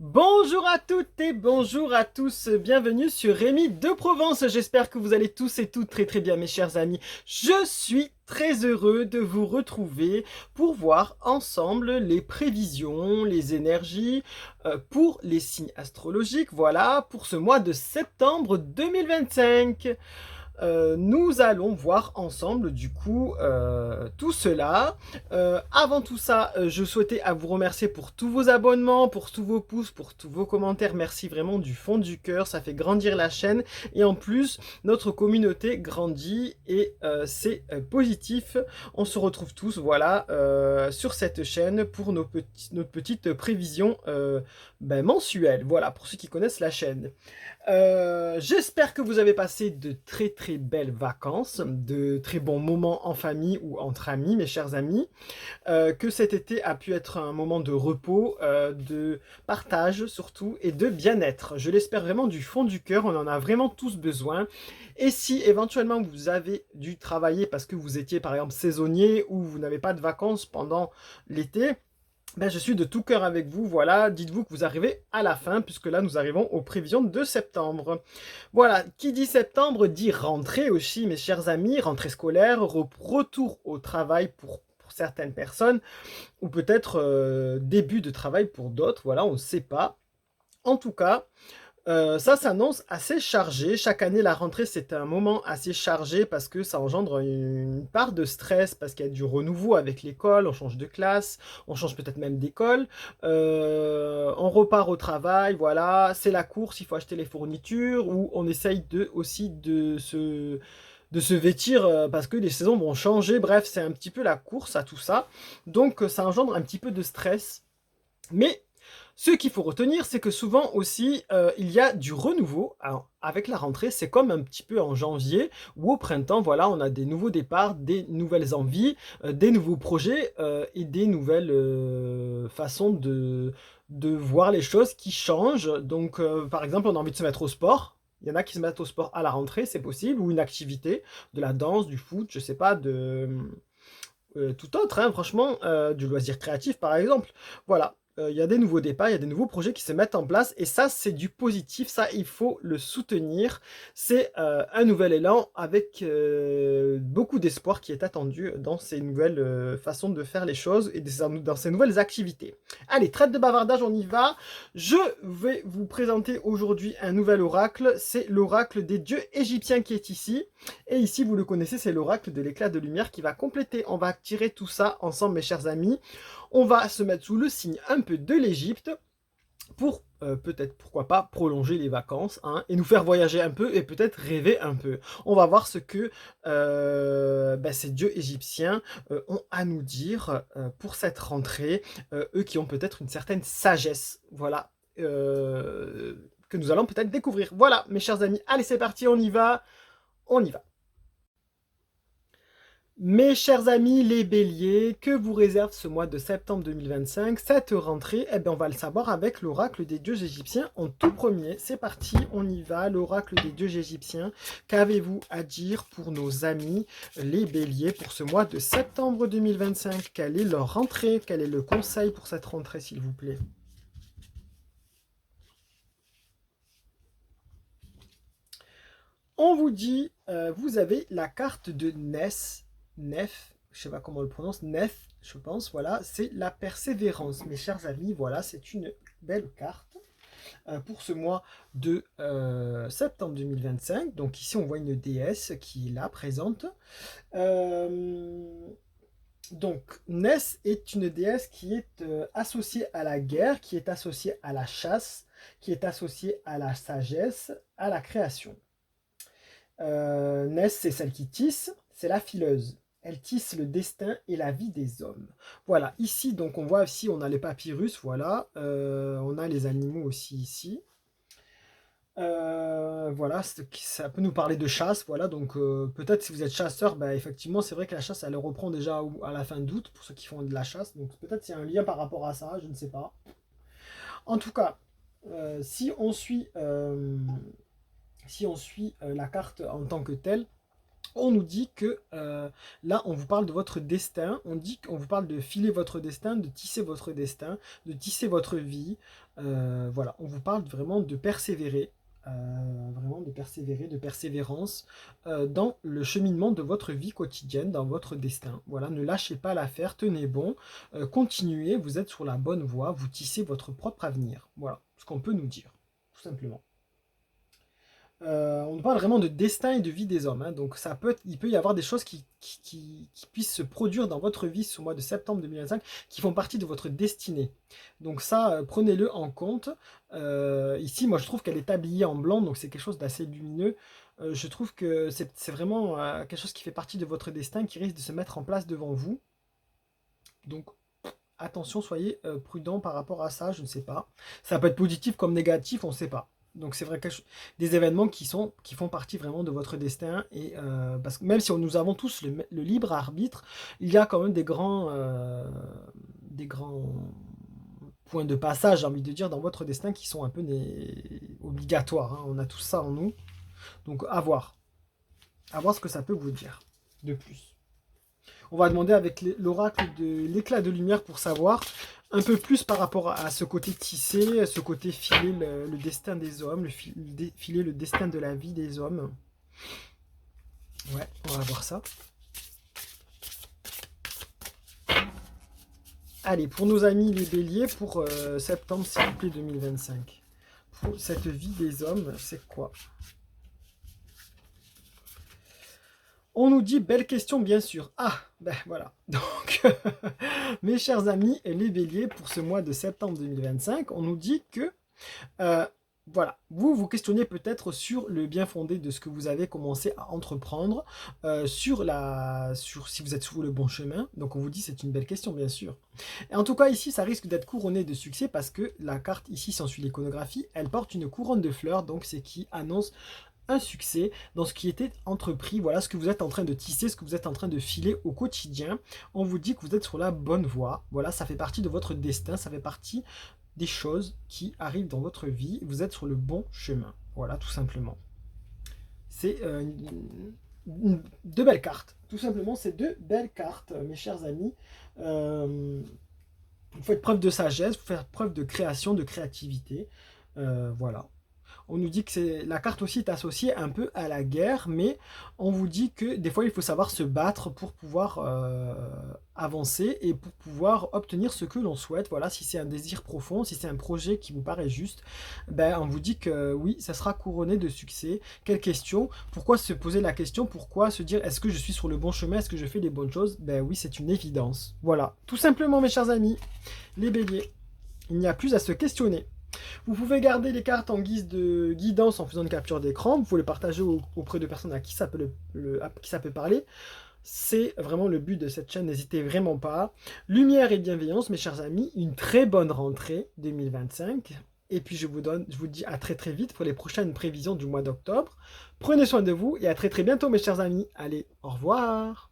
Bonjour à toutes et bonjour à tous, bienvenue sur Rémi de Provence. J'espère que vous allez tous et toutes très bien mes chers amis. Je suis très heureux de vous retrouver pour voir ensemble les prévisions, les énergies pour les signes astrologiques, voilà, pour ce mois de septembre 2025. Nous allons voir ensemble du coup tout cela. Avant tout ça, je souhaitais à vous remercier pour tous vos abonnements, pour tous vos pouces, pour tous vos commentaires. Merci vraiment du fond du cœur, ça fait grandir la chaîne et en plus notre communauté grandit et c'est positif. On se retrouve tous voilà sur cette chaîne pour notre petite prévision mensuelle. Voilà pour ceux qui connaissent la chaîne. J'espère que vous avez passé de très belles vacances, de très bons moments en famille ou entre amis, mes chers amis. Que cet été a pu être un moment de repos, de partage surtout et de bien-être. Je l'espère vraiment du fond du cœur, on en a vraiment tous besoin. Et si éventuellement vous avez dû travailler parce que vous étiez par exemple saisonnier ou vous n'avez pas de vacances pendant l'été, je suis de tout cœur avec vous, voilà, dites-vous que vous arrivez à la fin, puisque là nous arrivons aux prévisions de septembre. Voilà, qui dit septembre dit rentrée aussi, mes chers amis, rentrée scolaire, retour au travail pour certaines personnes, ou peut-être début de travail pour d'autres, voilà, on ne sait pas. En tout cas, ça s'annonce assez chargé. Chaque année, la rentrée, c'est un moment assez chargé parce que ça engendre une part de stress, parce qu'il y a du renouveau avec l'école, on change de classe, on change peut-être même d'école, on repart au travail, voilà, c'est la course, il faut acheter les fournitures, ou on essaye aussi de se vêtir parce que les saisons vont changer. Bref, c'est un petit peu la course à tout ça. Donc, ça engendre un petit peu de stress. Mais ce qu'il faut retenir, c'est que souvent aussi, il y a du renouveau. Alors, avec la rentrée, c'est comme un petit peu en janvier ou au printemps, voilà, on a des nouveaux départs, des nouvelles envies, des nouveaux projets et des nouvelles façons de voir les choses qui changent. Donc, par exemple, on a envie de se mettre au sport. Il y en a qui se mettent au sport à la rentrée, c'est possible, ou une activité, de la danse, du foot, je sais pas, tout autre, hein, franchement, du loisir créatif par exemple. Voilà, il y a des nouveaux départs, il y a des nouveaux projets qui se mettent en place et ça, c'est du positif, ça, il faut le soutenir. C'est un nouvel élan avec beaucoup d'espoir qui est attendu dans ces nouvelles façons de faire les choses et dans ces nouvelles activités. Allez, trêve de bavardage, on y va. Je vais vous présenter aujourd'hui un nouvel oracle, c'est l'oracle des dieux égyptiens qui est ici. Et ici, vous le connaissez, c'est l'oracle de l'éclat de lumière qui va compléter. On va tirer tout ça ensemble, mes chers amis. On va se mettre sous le signe un peu de l'Égypte pour peut-être, pourquoi pas, prolonger les vacances hein, et nous faire voyager un peu et peut-être rêver un peu. On va voir ce que ces dieux égyptiens ont à nous dire pour cette rentrée, eux qui ont peut-être une certaine sagesse, voilà, que nous allons peut-être découvrir. Voilà, mes chers amis, allez c'est parti, on y va, on y va. Mes chers amis les béliers, que vous réserve ce mois de septembre 2025? Cette rentrée, eh bien, on va le savoir avec l'oracle des dieux égyptiens en tout premier. C'est parti, on y va, l'oracle des dieux égyptiens. Qu'avez-vous à dire pour nos amis les béliers pour ce mois de septembre 2025? Quelle est leur rentrée? Quel est le conseil pour cette rentrée, s'il vous plaît? On vous dit, vous avez la carte de Nef, je sais pas comment on le prononce, Nef, je pense, voilà, c'est la persévérance. Mes chers amis, voilà, c'est une belle carte pour ce mois de septembre 2025. Donc ici, on voit une déesse qui est là, présente. Euh, donc, Ness est une déesse qui est associée à la guerre, qui est associée à la chasse, qui est associée à la sagesse, à la création. Ness, c'est celle qui tisse, c'est la fileuse. Elle tisse le destin et la vie des hommes. Voilà, ici, donc on voit aussi, on a les papyrus, voilà. On a les animaux aussi ici. Voilà, ça peut nous parler de chasse, voilà. Donc peut-être si vous êtes chasseur, effectivement, c'est vrai que la chasse, elle reprend déjà à la fin d'août, pour ceux qui font de la chasse. Donc peut-être il y a un lien par rapport à ça, je ne sais pas. En tout cas, si on suit, la carte en tant que telle, On nous dit que là, on vous parle de votre destin, on vous parle de filer votre destin, de tisser votre destin, de tisser votre vie. Voilà, on vous parle vraiment de persévérer, vraiment de persévérer, de persévérance dans le cheminement de votre vie quotidienne, dans votre destin. Voilà, ne lâchez pas l'affaire, tenez bon, continuez, vous êtes sur la bonne voie, vous tissez votre propre avenir. Voilà ce qu'on peut nous dire, tout simplement. On parle vraiment de destin et de vie des hommes, hein. Donc il peut y avoir des choses qui puissent se produire dans votre vie ce mois de septembre 2025 qui font partie de votre destinée. Donc ça, prenez-le en compte. Ici, moi je trouve qu'elle est habillée en blanc, donc c'est quelque chose d'assez lumineux. Je trouve que c'est vraiment quelque chose qui fait partie de votre destin, qui risque de se mettre en place devant vous. Donc attention, soyez prudent par rapport à ça, je ne sais pas. Ça peut être positif comme négatif, on ne sait pas. Donc c'est vrai que des événements qui font partie vraiment de votre destin. Et parce que même si nous avons tous le libre arbitre, il y a quand même des grands points de passage, j'ai envie de dire, dans votre destin qui sont un peu obligatoires, hein. On a tout ça en nous. Donc à voir. À voir ce que ça peut vous dire de plus. On va demander avec l'oracle de l'éclat de lumière pour savoir un peu plus par rapport à ce côté tissé, ce côté filer le destin des hommes, filer le destin de la vie des hommes. Ouais, on va voir ça. Allez, pour nos amis les béliers, pour septembre, s'il vous plaît, 2025. Pour cette vie des hommes, c'est quoi ? On nous dit, belle question bien sûr. Ah, ben voilà. Donc, mes chers amis, les béliers, pour ce mois de septembre 2025, on nous dit que, voilà, vous vous questionnez peut-être sur le bien fondé de ce que vous avez commencé à entreprendre, sur si vous êtes sur le bon chemin. Donc on vous dit, c'est une belle question bien sûr. Et en tout cas ici, ça risque d'être couronné de succès parce que la carte ici, si on suit l'iconographie, elle porte une couronne de fleurs, donc c'est qui annonce un succès dans ce qui était entrepris, voilà ce que vous êtes en train de tisser, ce que vous êtes en train de filer au quotidien. On vous dit que vous êtes sur la bonne voie, voilà, ça fait partie de votre destin, ça fait partie des choses qui arrivent dans votre vie, vous êtes sur le bon chemin, voilà, tout simplement. C'est deux belles cartes, tout simplement, c'est deux belles cartes, mes chers amis. Vous faites preuve de sagesse, vous faites preuve de création, de créativité, voilà. On nous dit que la carte aussi est associée un peu à la guerre, mais on vous dit que des fois il faut savoir se battre pour pouvoir avancer et pour pouvoir obtenir ce que l'on souhaite. Voilà, si c'est un désir profond, si c'est un projet qui vous paraît juste, ben on vous dit que oui, ça sera couronné de succès. Quelle question? Pourquoi se poser la question? Pourquoi se dire est-ce que je suis sur le bon chemin? Est-ce que je fais les bonnes choses? Ben oui, c'est une évidence. Voilà, tout simplement mes chers amis, les béliers, il n'y a plus à se questionner. Vous pouvez garder les cartes en guise de guidance en faisant une capture d'écran. Vous pouvez les partager auprès de personnes à qui ça peut parler. C'est vraiment le but de cette chaîne, n'hésitez vraiment pas. Lumière et bienveillance, mes chers amis, une très bonne rentrée 2025. Et puis je vous dis à très très vite pour les prochaines prévisions du mois d'octobre. Prenez soin de vous et à très très bientôt mes chers amis. Allez, au revoir.